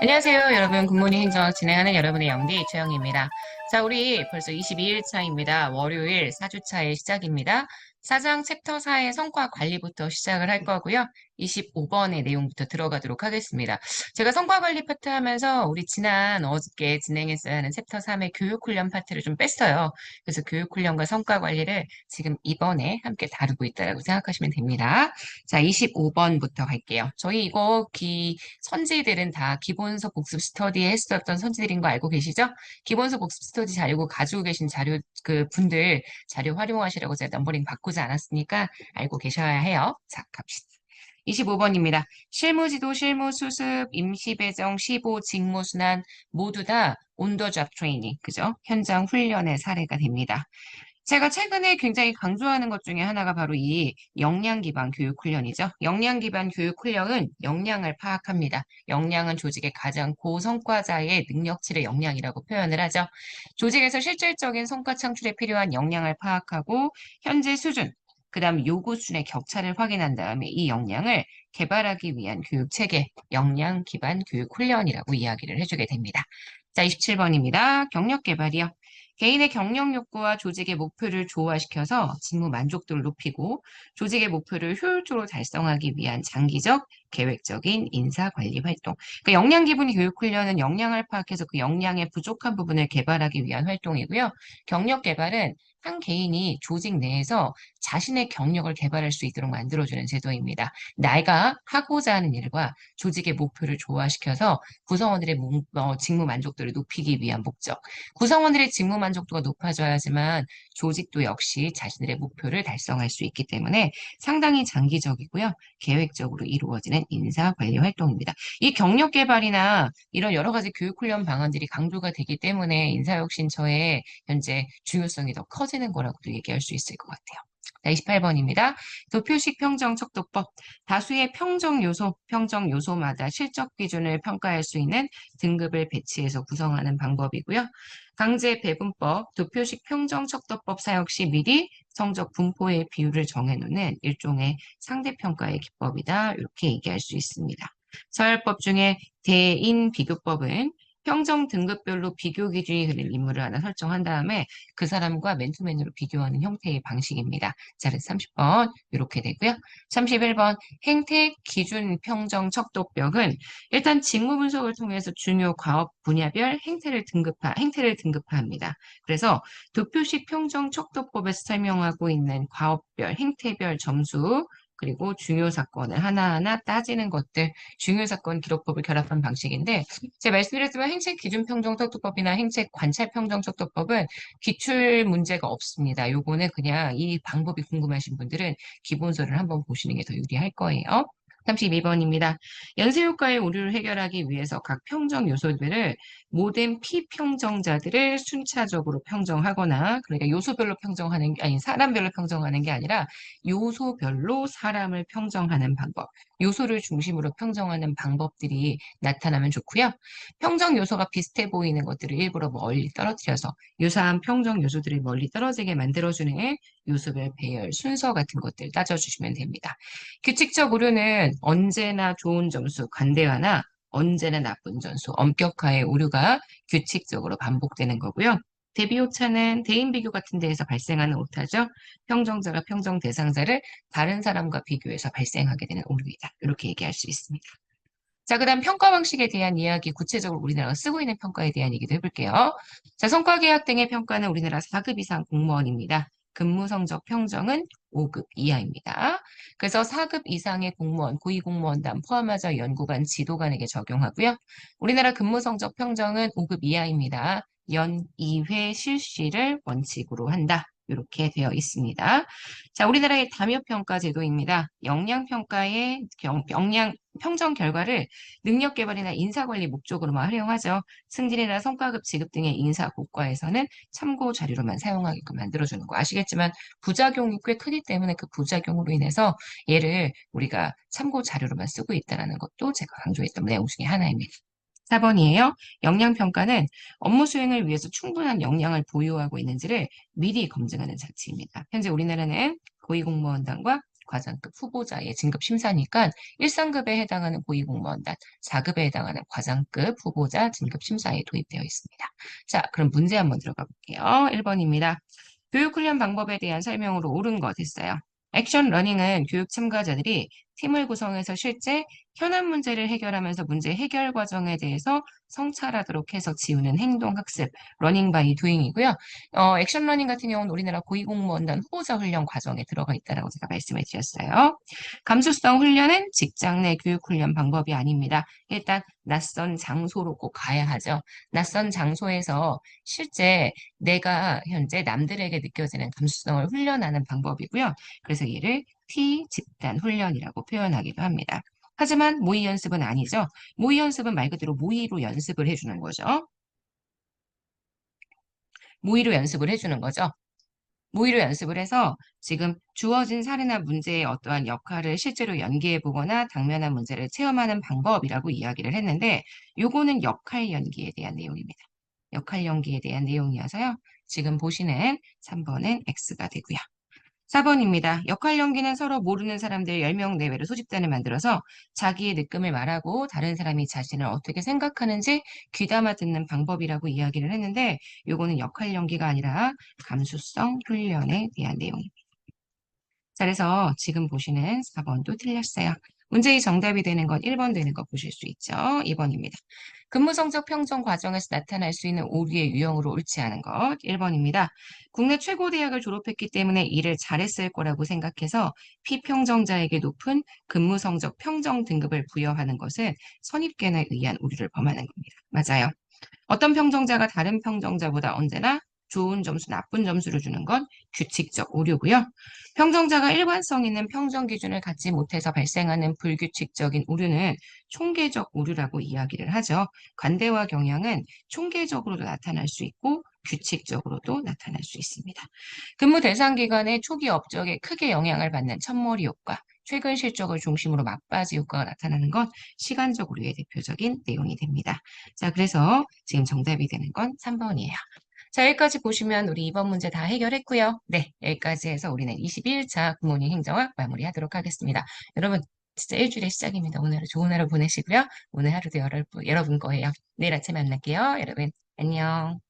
안녕하세요, 여러분. 굿모닝 행정 진행하는 여러분의 영디 최영입니다. 자, 우리 벌써 22일 차입니다. 월요일 4주차의 시작입니다. 사장 챕터 4의 성과 관리부터 시작을 할 거고요. 25번의 내용부터 들어가도록 하겠습니다. 제가 성과 관리 파트 하면서 우리 어저께 진행했어야 하는 챕터 3의 교육 훈련 파트를 좀 뺐어요. 그래서 교육 훈련과 성과 관리를 지금 이번에 함께 다루고 있다고 생각하시면 됩니다. 자, 25번부터 갈게요. 저희 선지들은 다 기본서 복습 스터디에 했었던 선지들인 거 알고 계시죠? 기본서 복습 스터디 자료 가지고 계신 자료, 분들 자료 활용하시라고 제가 넘버링 바꾸지 않았으니까 알고 계셔야 해요. 자, 갑시다. 25번입니다. 실무지도, 실무수습, 임시배정, 시보, 직무순환 모두 다 온더잡 트레이닝, 그죠? 현장 훈련의 사례가 됩니다. 제가 최근에 굉장히 강조하는 것 중에 하나가 바로 이 역량 기반 교육 훈련이죠. 역량 기반 교육 훈련은 역량을 파악합니다. 역량은 조직의 가장 고성과자의 능력치를 역량이라고 표현을 하죠. 조직에서 실질적인 성과 창출에 필요한 역량을 파악하고 현재 수준, 그다음 요구 수준의 격차를 확인한 다음에 이 역량을 개발하기 위한 교육 체계, 역량 기반 교육 훈련이라고 이야기를 해주게 됩니다. 자, 27번입니다. 경력 개발이요. 개인의 경력 욕구와 조직의 목표를 조화시켜서 직무 만족도를 높이고 조직의 목표를 효율적으로 달성하기 위한 장기적, 계획적인 인사관리 활동. 그러니까 역량 기본 교육 훈련은 역량을 파악해서 그 역량의 부족한 부분을 개발하기 위한 활동이고요. 경력 개발은 한 개인이 조직 내에서 자신의 경력을 개발할 수 있도록 만들어주는 제도입니다. 내가 하고자 하는 일과 조직의 목표를 조화시켜서 구성원들의 직무 만족도를 높이기 위한 목적. 구성원들의 직무 만족도가 높아져야지만 조직도 역시 자신들의 목표를 달성할 수 있기 때문에 상당히 장기적이고요. 계획적으로 이루어지는 인사관리 활동입니다. 이 경력 개발이나 이런 여러 가지 교육 훈련 방안들이 강조가 되기 때문에 인사혁신처의 현재 중요성이 더 커지는 거라고도 얘기할 수 있을 것 같아요. 자, 28번입니다. 도표식 평정 척도법. 다수의 평정 요소마다 실적 기준을 평가할 수 있는 등급을 배치해서 구성하는 방법이고요. 강제 배분법, 도표식 평정 척도법 사용 시 미리 성적 분포의 비율을 정해놓는 일종의 상대평가의 기법이다. 이렇게 얘기할 수 있습니다. 서열법 중에 대인 비교법은 평정 등급별로 비교 기준이 되는 인물을 하나 설정한 다음에 그 사람과 맨투맨으로 비교하는 형태의 방식입니다. 자, 그래서 30번 이렇게 되고요. 31번 행태 기준 평정 척도벽은 일단 직무 분석을 통해서 중요 과업 분야별 행태를 등급화합니다. 그래서 도표식 평정 척도법에서 설명하고 있는 과업별, 행태별 점수 그리고 중요 사건을 하나하나 따지는 것들, 중요 사건 기록법을 결합한 방식인데 제가 말씀드렸지만 행책 기준 평정 척도법이나 행책 관찰 평정 척도법은 기출 문제가 없습니다. 요거는 그냥 이 방법이 궁금하신 분들은 기본서를 한번 보시는 게 더 유리할 거예요. 32번입니다. 연쇄효과의 오류를 해결하기 위해서 각 평정 요소들을 모든 피평정자들을 순차적으로 평정하거나 그러니까 요소별로 평정하는 게 아니 사람별로 평정하는 게 아니라 요소별로 사람을 평정하는 방법, 요소를 중심으로 평정하는 방법들이 나타나면 좋고요. 평정 요소가 비슷해 보이는 것들을 일부러 멀리 떨어뜨려서 유사한 평정 요소들이 멀리 떨어지게 만들어주는 요소별 배열 순서 같은 것들 따져주시면 됩니다. 규칙적 오류는 언제나 좋은 점수, 관대화나 언제나 나쁜 점수, 엄격화의 오류가 규칙적으로 반복되는 거고요. 대비 오차는 대인 비교 같은 데에서 발생하는 오타죠. 평정자가 평정 대상자를 다른 사람과 비교해서 발생하게 되는 오류이다. 이렇게 얘기할 수 있습니다. 자, 그다음 평가 방식에 대한 이야기, 구체적으로 우리나라가 쓰고 있는 평가에 대한 얘기도 해볼게요. 자, 성과 계약 등의 평가는 우리나라 4급 이상 공무원입니다. 근무 성적 평정은 5급 이하입니다. 그래서 4급 이상의 공무원, 고위공무원단 포함하여 연구관, 지도관에게 적용하고요. 우리나라 근무 성적 평정은 5급 이하입니다. 연 2회 실시를 원칙으로 한다. 이렇게 되어 있습니다. 자, 우리나라의 담협평가 제도입니다. 역량 평정 결과를 능력 개발이나 인사관리 목적으로만 활용하죠. 승진이나 성과급 지급 등의 인사 고과에서는 참고 자료로만 사용하게끔 만들어주는 거 아시겠지만 부작용이 꽤 크기 때문에 그 부작용으로 인해서 얘를 우리가 참고 자료로만 쓰고 있다는 것도 제가 강조했던 내용 중에 하나입니다. 4번이에요. 역량평가는 업무 수행을 위해서 충분한 역량을 보유하고 있는지를 미리 검증하는 장치입니다. 현재 우리나라는 고위공무원단과 과장급 후보자의 진급 심사니까 1상급에 해당하는 고위공무원단, 4급에 해당하는 과장급 후보자 진급 심사에 도입되어 있습니다. 자, 그럼 문제 한번 들어가 볼게요. 1번입니다. 교육훈련 방법에 대한 설명으로 옳은 거 됐어요. 액션 러닝은 교육 참가자들이 팀을 구성해서 실제 현안 문제를 해결하면서 문제 해결 과정에 대해서 성찰하도록 해서 지우는 행동 학습, 러닝 바이 두잉이고요. 액션 러닝 같은 경우는 우리나라 고위공무원단 후보자 훈련 과정에 들어가 있다라고 제가 말씀을 드렸어요. 감수성 훈련은 직장 내 교육 훈련 방법이 아닙니다. 일단 낯선 장소로 꼭 가야 하죠. 낯선 장소에서 실제 내가 현재 남들에게 느껴지는 감수성을 훈련하는 방법이고요. 그래서 얘를 T 집단 훈련이라고 표현하기도 합니다. 하지만 모의 연습은 아니죠. 모의 연습은 말 그대로 모의로 연습을 해주는 거죠. 모의로 연습을 해주는 거죠. 모의로 연습을 해서 지금 주어진 사례나 문제의 어떠한 역할을 실제로 연기해 보거나 당면한 문제를 체험하는 방법이라고 이야기를 했는데 요거는 역할 연기에 대한 내용입니다. 역할 연기에 대한 내용이어서요. 지금 보시는 3번은 X가 되고요. 4번입니다. 역할 연기는 서로 모르는 사람들 10명 내외로 소집단을 만들어서 자기의 느낌을 말하고 다른 사람이 자신을 어떻게 생각하는지 귀담아 듣는 방법이라고 이야기를 했는데 요거는 역할 연기가 아니라 감수성 훈련에 대한 내용입니다. 자, 그래서 지금 보시는 4번도 틀렸어요. 문제의 정답이 되는 건 1번 되는 거 보실 수 있죠. 2번입니다. 근무 성적 평정 과정에서 나타날 수 있는 오류의 유형으로 옳지 않은 것 1번입니다. 국내 최고 대학을 졸업했기 때문에 일을 잘했을 거라고 생각해서 피평정자에게 높은 근무 성적 평정 등급을 부여하는 것은 선입견에 의한 오류를 범하는 겁니다. 맞아요. 어떤 평정자가 다른 평정자보다 언제나 좋은 점수, 나쁜 점수를 주는 건 규칙적 오류고요. 평정자가 일관성 있는 평정 기준을 갖지 못해서 발생하는 불규칙적인 오류는 총계적 오류라고 이야기를 하죠. 관대와 경향은 총계적으로도 나타날 수 있고 규칙적으로도 나타날 수 있습니다. 근무 대상 기간에 초기 업적에 크게 영향을 받는 첫머리 효과, 최근 실적을 중심으로 막바지 효과가 나타나는 건 시간적 오류의 대표적인 내용이 됩니다. 자, 그래서 지금 정답이 되는 건 3번이에요. 자, 여기까지 보시면 우리 이번 문제 다 해결했고요. 네, 여기까지 해서 우리는 21차 굿모닝 행정학 마무리하도록 하겠습니다. 여러분, 진짜 일주일의 시작입니다. 오늘은 좋은 하루 보내시고요. 오늘 하루도 여러분 거예요. 내일 아침에 만날게요. 여러분, 안녕.